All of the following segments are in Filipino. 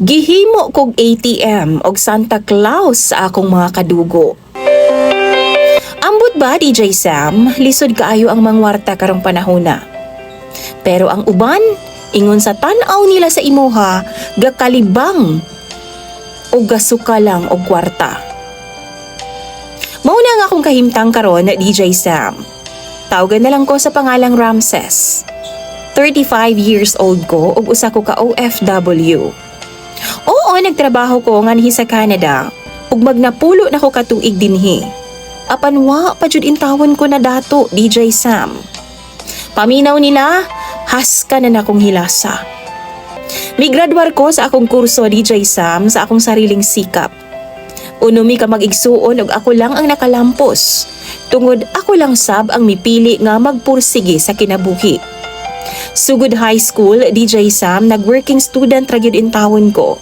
Gihimo kog ATM og Santa Claus sa akong mga kadugo. Ambot ba, DJ Sam? Lisod kaayo ang mangwarta karong panahona. Pero ang uban, ingon sa tan-aw nila sa imuha, gakalibang o gasuka lang og kwarta. Mauna nga akong kahimtang karon na DJ Sam. Tawagan na lang ko sa pangalang Ramses. 35 years old ko ug usa ko ka OFW. Oo, nagtrabaho ko nganhi sa Canada ug magnapulo na ko katuig dinhi. Apan wa pa jud intawon ko na dato, DJ Sam. Paminaw nila, haska na nakong hilasa. Migraduar ko sa akong kurso, DJ Sam, sa akong sariling sikap. Unumi ka mag-igsuon ug ako lang ang nakalampos. Tungod ako lang sab ang mipili nga magpursige sa kinabuhi. Sugod high school, DJ Sam, nag-working student ra gyud intawon ko.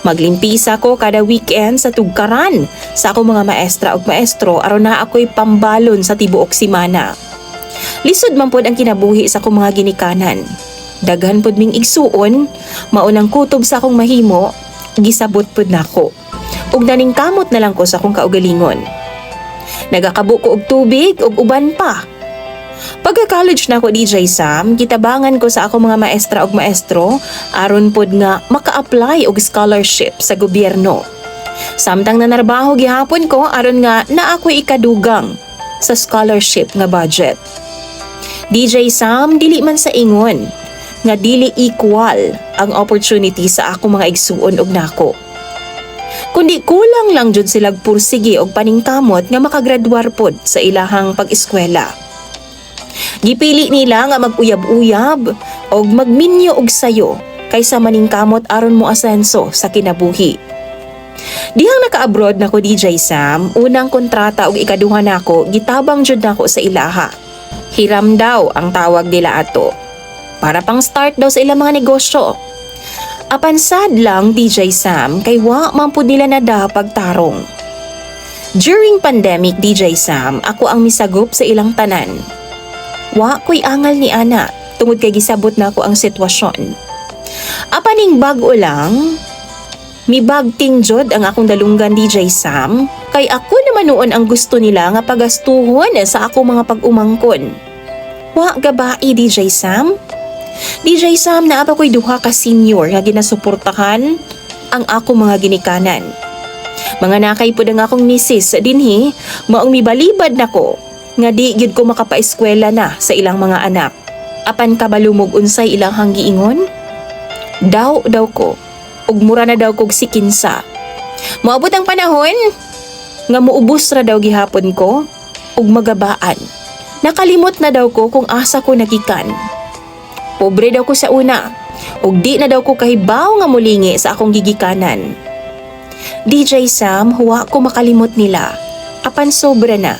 Maglimpisa ko kada weekend sa tugkaran sa akong mga maestra ug maestro aron na ako'y pambalon sa tibuok simana. Lisod man pod ang kinabuhi sa akong mga ginikanan. Daghan pod ming igsuon, maunang kutob sa akong mahimo, gisabot pod nako. Ug naningkamot na lang ko sa akong kaugalingon. Nagakabo ko og tubig ug uban pa. Pagka-college na ako, DJ Sam, kitabangan ko sa akong mga maestra ug maestro aron pod nga maka-apply og scholarship sa gobyerno. Samtang nanarbaho gihapon ko aron nga naa ako'y ikadugang sa scholarship nga budget. DJ Sam, dili man sa ingon nga dili equal ang opportunity sa akong mga igsuon ug nako. Kundi kulang lang jud silag pursige og paningkamot nga makagraduar pod sa ilahang pag-eskwela. Gipili nila nga mag-uyab-uyab og magminyo og sayo kaysa maningkamot aron mo asenso sa kinabuhi. Dihang naka-abroad nako, DJ Sam, unang kontrata og ikaduha nako gitabang jud nako sa ilaha. Hiram daw ang tawag nila ato. Para pang start daw sa ilang mga negosyo. Apan sad lang, DJ Sam, kay wa man pud nila nada pagtarong. During pandemic, DJ Sam, ako ang misagop sa ilang tanan. Wa ko'y angal ni ana, tungod kay gisabot na ako ang sitwasyon. Apaning bag-o lang, mibagting jod ang akong dalunggan, DJ Sam, kay ako naman noon ang gusto nila nga pagastuhon sa ako mga pag-umangkon. Wa gabai, DJ Sam? DJ Sam, naapa ko'y duha ka senior nga ginasuportahan ang ako mga ginikanan. Mga nakay po ang akong misis dinhi, maong mibalibad nako nga di gyud ko makapaeskwela na sa ilang mga anak. Apan kabalumog unsay ilang hanggiingon? Daw ko, ug mura na daw kog sikinsa. Moabot ang panahon nga muubos ra daw gihapon ko ug magabaan. Nakalimot na daw ko kung asa ko nagikan. Pobre daw ko sa una, ug di na daw ko kahibaw nga mulingi sa akong gigikanan. DJ Sam, huwa ko makalimot nila. Apan sobra na.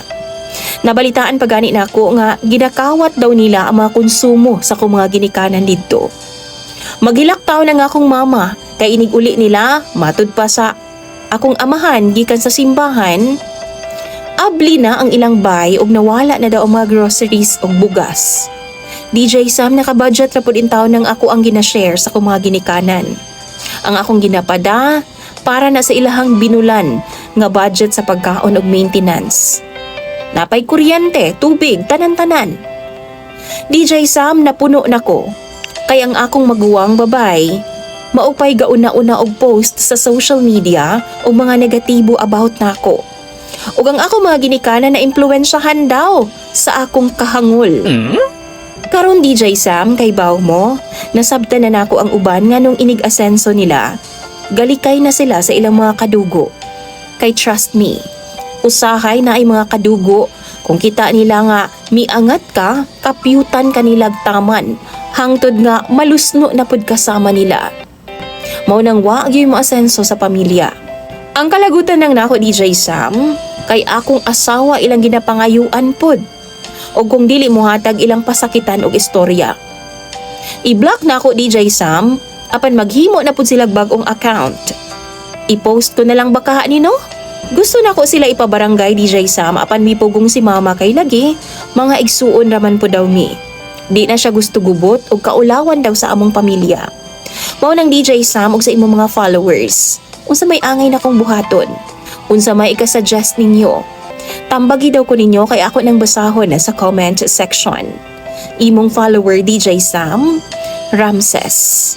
Nabalitaan pa gani nako nga ginakawat daw nila ang mga konsumo sa akong mga ginikanan didto. Maghilaktaw na nga akong mama kay inig uli nila matud pa sa akong amahan gikan sa simbahan. Abli na ang ilang bay ug nawala na daw ang mga groceries ug bugas. DJ Sam, naka-budget ra pud in taon nang ako ang gina-share sa akong mga ginikanan. Ang akong ginapada para na sa ilahang binulan nga budget sa pagkaon ug maintenance. Napay kuryente, tubig, tanan-tanan. DJ Sam, napuno nako. Kay ang akong maguwang babay, maupay gauna-una og post sa social media og mga negatibo about nako. Ug ang akong mga ginikanan na impluwensyahan daw sa akong kahangol. Karon, DJ Sam, kay baw mo, nasabtan na nako ang uban nga nung inig-asenso nila. Galikay na sila sa ilang mga kadugo. Kay trust me, usahay na ay mga kadugo kung kita nila nga miangat ka, kapyutan kanilag taman hangtod nga malusno na pud kasama nila. Mao nang wa gyud mo asenso sa pamilya. Ang kalagutan ng nako, DJ Sam, kay akong asawa ilang ginapangayuan pud o kung dili mo hatag ilang pasakitan og istorya. I-block na ako, DJ Sam, apan maghimo na pud silang bag-ong account. I-post ko na lang baka nino? Gusto na ko sila ipabarangay, DJ Sam, apan mipugong si mama kay lagi, mga igsuon raman po daw mi. Di na siya gusto gubot o kaulawan daw sa among pamilya. Mao nang DJ Sam ug sa imong mga followers. Unsa may angay na kong buhaton? Unsa may ikasuggest ninyo? Tambagi daw ko ninyo kay ako nang basahon na sa comment section. Imong follower DJ Sam Ramses.